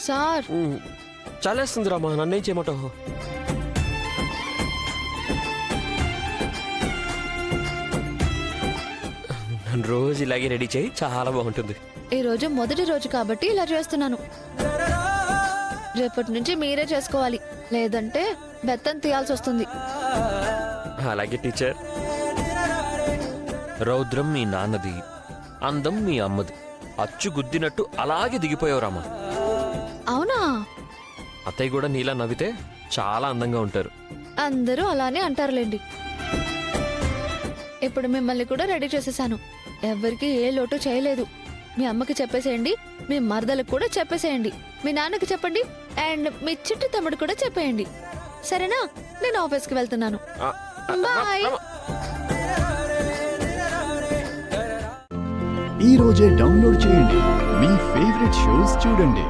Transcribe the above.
Sir చాలేస్తుంది Rama, నన్నేం చేయమంటావు? నన్ను రోజు ఇలాగే రెడీ చేయి, చాలా బాగుంటుంది. ఈ రోజు మొదటి రోజు కాబట్టి ఇలా చేస్తున్నాను. రేపటి నుంచి మీరే చేసుకోవాలి, లేదంటే బెత్తం తీయాల్సి వస్తుంది. అలాగే టీచర్. రౌద్రం మీ నాన్నది, అందం మీ అమ్మది. అచ్చు గుద్దినట్టు అలాగే దిగిపోయావు రామా. అవునా? అత్తయ్య కూడా నీలా నవ్వితే చాలా అందంగా ఉంటారు. అందరూ అలానే అంటారులేండి. ఇప్పుడు మిమ్మల్ని కూడా రెడీ చేసేసాను. ఎవరికి ఏ లోటు చేయలేదు. మీ అమ్మకి చెప్పేసేయండి, మీ మరదలకు కూడా చెప్పేసేయండి, మీ నాన్నకి చెప్పండి, అండ్ మీ చిట్టి తమ్ముడు కూడా చెప్పేయండి. సరేనా? నేను ఆఫీస్కి వెళ్తున్నాను. బాయ్. ఈ రోజే డౌన్లోడ్ చేయండి, మీ ఫేవరెట్ షోస్ చూడండి.